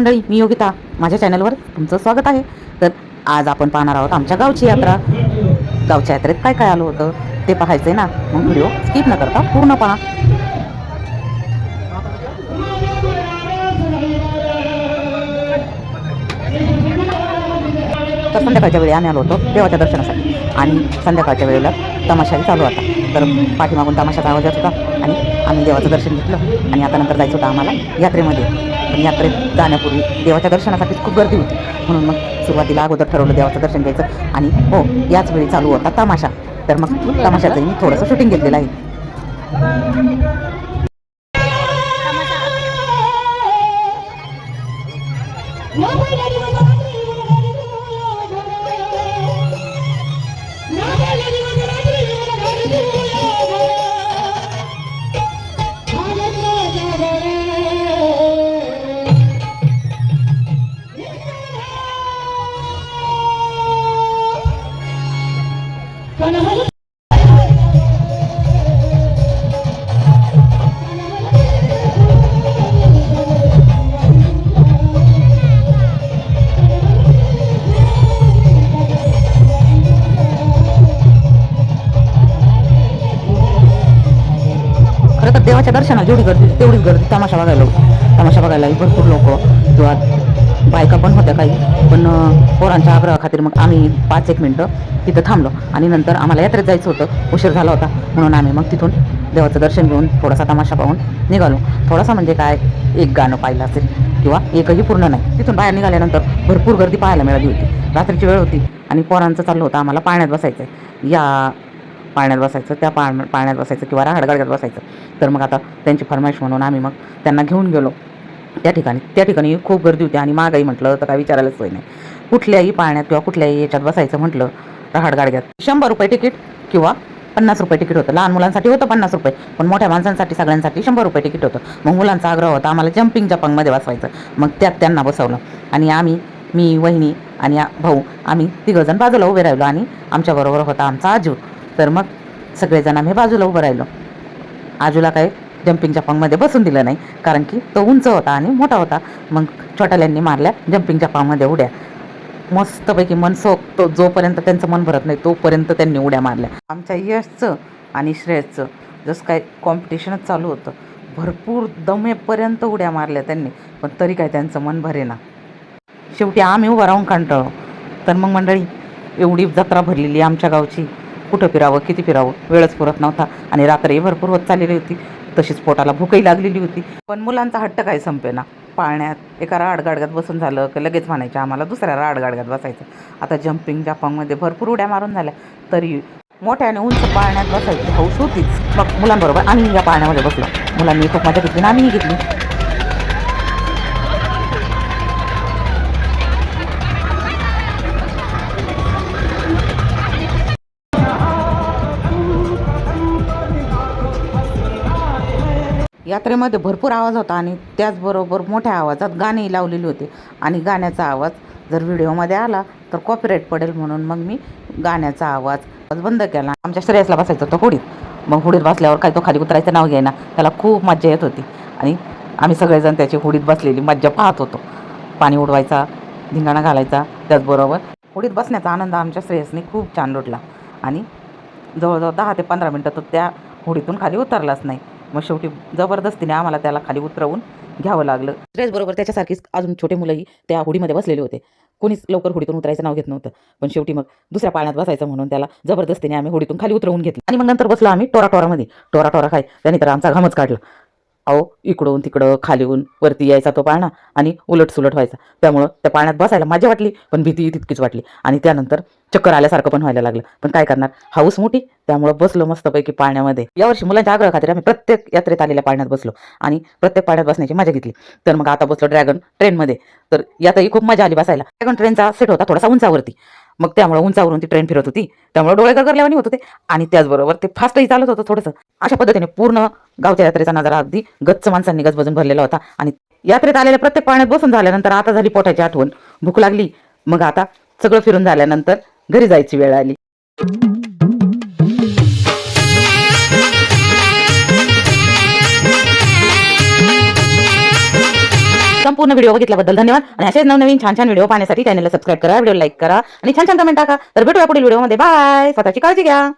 मंडळी, मी योगिता, माझ्या चॅनलवर तुमचं स्वागत आहे. तर आज आपण पाहणार आहोत आमच्या गावची यात्रा. गावच्या यात्रेत काय काय आलं होतं ते पाहायचंय ना, मग व्हिडिओ स्किप न करता पूर्ण पहा. तर संध्याकाळच्या वेळी आम्ही आलो होतो देवाच्या दर्शनासाठी, आणि संध्याकाळच्या वेळेला तमाशाही चालू होता. तर पाठीमागून तमाशाचा आवाज येत होता आणि आम्ही देवाचं दर्शन घेतलं. आणि आता नंतर जायचं होतं आम्हाला यात्रेमध्ये. पण यात्रेत जाण्यापूर्वी देवाच्या दर्शनासाठी खूप गर्दी होती, म्हणून मग सुरुवातीला अगोदर ठरवलं देवाचं दर्शन घ्यायचं. आणि हो, याच वेळी चालू होता तमाशा. तर मग तमाशाचंही मी थोडंसं शूटिंग घेतलेलं आहे. खरं तर देवाच्या दर्शनाला जेवढी गर्दी तेवढीच गर्दी तमाशा बघायला होती. तमाशा बघायलाही भरपूर लोक किंवा बायका पण होत्या काही. पण पोरांच्या आग्रहाखातीर मग आम्ही 5-1 मिनटं तिथं थांबलो. आणि नंतर आम्हाला यात्रेत जायचं होतं, उशीर झाला होता, म्हणून आम्ही मग तिथून देवाचं दर्शन घेऊन थोडासा तमाशा पाहून निघालो. थोडासा म्हणजे काय, एक गाणं पाहिलं असेल किंवा एकही पूर्ण नाही. तिथून बाहेर निघाल्यानंतर भरपूर गर्दी पाहायला मिळाली होती. रात्रीची वेळ होती आणि पोरांचं चाललं होतं आम्हाला पाळण्यात बसायचं, या पाळण्यात बसायचं, त्या पाळण्यात बसायचं किंवा राहाडगाडग्यात बसायचं. तर मग आता त्यांची फरमाईश म्हणून आम्ही मग त्यांना घेऊन गेलो त्या ठिकाणी खूप गर्दी होती. आणि महागाई म्हटलं तर काय विचारायलाच सोय नाही. कुठल्याही पाळण्यात किंवा कुठल्याही याच्यात बसायचं म्हटलं राहाडगाडग्यात 100 रुपये तिकीट किंवा 50 रुपये तिकीट होतं. लहान मुलांसाठी होतं 50 रुपये, पण मोठ्या माणसांसाठी सगळ्यांसाठी 100 रुपये तिकीट होतं. मग मुलांचा आग्रह होता आम्हाला जम्पिंग जपांगमध्ये बसवायचं. मग त्यात त्यांना बसवलं. आणि मी, वहिनी आणि भाऊ, आम्ही 3 जण बाजूला उभे राहिलो. आणि आमच्याबरोबर होता आमचा आजू. तर मग सगळेजण आम्ही बाजूला उभं राहिलो. आजूला काय जम्पिंग जपांगमध्ये बसून दिलं नाही, कारण की तो उंच होता आणि मोठा होता. मग छोट्याल्यांनी मारल्या जम्पिंग जपांगमध्ये उड्या मस्तपैकी मनसोक्त. जोपर्यंत त्यांचं मन भरत नाही तोपर्यंत त्यांनी उड्या मारल्या. आमच्या यशचं आणि श्रेयसचं जसं काय कॉम्पिटिशनच चालू होतं. भरपूर दमेपर्यंत उड्या मारल्या त्यांनी, पण तरी काय त्यांचं मन भरेना. शेवटी आम्ही उभं राहून कंटाळलो. तर मग मंडळी, एवढी जत्रा भरलेली आमच्या गावची, कुठं फिरावं किती फिरावं वेळच पुरत नव्हता. आणि रात्रही भरपूर होत चाललेली होती, तशीच पोटाला भूकही लागलेली होती. पण मुलांचा हट्ट काय संपेना. पाळण्यात एका राहाडगाडग्यात बसून झालं की लगेच म्हणायचे आम्हाला दुसऱ्या राहाडगाडग्यात बसायचं. आता जम्पिंग जपांगमध्ये भरपूर उड्या मारून झाल्या, तरी मोठ्याने उंच पाळण्यात बसायची हौस होतीच. मग मुलांबरोबर आम्ही या पाळण्यामध्ये बसलो. मुलांनी खूप मजा घेतली आणि आम्हीही घेतली. यात्रेमध्ये भरपूर आवाज होता आणि त्याचबरोबर मोठ्या आवाजात गाणेही लावलेली होती. आणि गाण्याचा आवाज जर व्हिडिओमध्ये आला तर कॉपीराईट पडेल, म्हणून मग मी गाण्याचा आवाज बंद केला. आमच्या श्रेयसला बसायचं होतं होडीत. मग होडीत बसल्यावर काय तो खाली उतरायचं नाव घ्यायना, त्याला खूप मज्जा येत होती. आणि आम्ही सगळेजण त्याची होडीत बसलेली मज्जा पाहत होतो. पाणी उडवायचा, धिंगाणा घालायचा. त्याचबरोबर होडीत बसण्याचा आनंद आमच्या श्रेयसने खूप छान लुटला. आणि जवळजवळ 10 ते 15 मिनटं तो त्या होडीतून खाली उतरलाच नाही. मग शेवटी जबरदस्तीने आम्हाला त्याला खाली उतरवून घ्यावं लागलं. श्रेयसबरोबर त्याच्यासारखीच अजून छोटे मुलंही त्या होडीमध्ये बसलेले होते. कोणीच लवकर होडीतून उतरायचं नाव घेत नव्हतं. पण शेवटी मग दुसऱ्या पाळण्यात बसायचं म्हणून त्याला जबरदस्तीने आम्ही होडीतून खाली उतरवून घेतलं. आणि मग नंतर बसलो आम्ही टोराटोरामध्ये. टोराटोरा काय, त्याने तर आमचा घामच काढला. अहो, इकडून तिकडं खालीहून वरती यायचा तो पाळणा आणि उलटसुलट व्हायचा. त्यामुळं त्या पाळण्यात बसायला मजा वाटली, पण भीती तितकीच वाटली. आणि त्यानंतर चक्कर आल्यासारखं पण व्हायला लागलं. पण काय करणार, हाऊस मोठी, त्यामुळं बसलो मस्तपैकी पाळण्यामध्ये. यावर्षी मुलांच्या आग्रहाखातीर आम्ही प्रत्येक यात्रेत आलेल्या पाळण्यात बसलो आणि प्रत्येक पाळण्यात बसण्याची मजा घेतली. तर मग आता बसलो ड्रॅगन ट्रेनमध्ये. तर यातही खूप मजा आली बसायला. ड्रॅगन ट्रेनचा सेट होता थोडासा उंचावरती. मग त्यामुळे उंचावरून ती ट्रेन फिरत होती, त्यामुळे डोळे गरगरल्यावानी होत होते. आणि त्याचबरोबर ते फास्टही चालत होतं थोडंसं. अशा पद्धतीने पूर्ण गावच्या यात्रेचा नजारा अगदी गच्च माणसांनी गजबजून भरलेला होता. आणि यात्रेत आलेल्या प्रत्येक पाळण्यात बसून झाल्यानंतर आता झाली पोटाची आठवण, भूक लागली. मग आता सगळं फिरून झाल्यानंतर घरी जायची वेळ आली. संपूर्ण व्हिडिओ बघितल्याबद्दल धन्यवाद आणि असेच नवनवीन छान छान व्हिडिओ पाहण्यासाठी चॅनलला सबस्क्राईब करा, व्हिडिओ लाईक करा आणि छान छान कमेंट टाका. तर भेटूया पुढील व्हिडिओमध्ये. बाय. स्वतःची काळजी घ्या.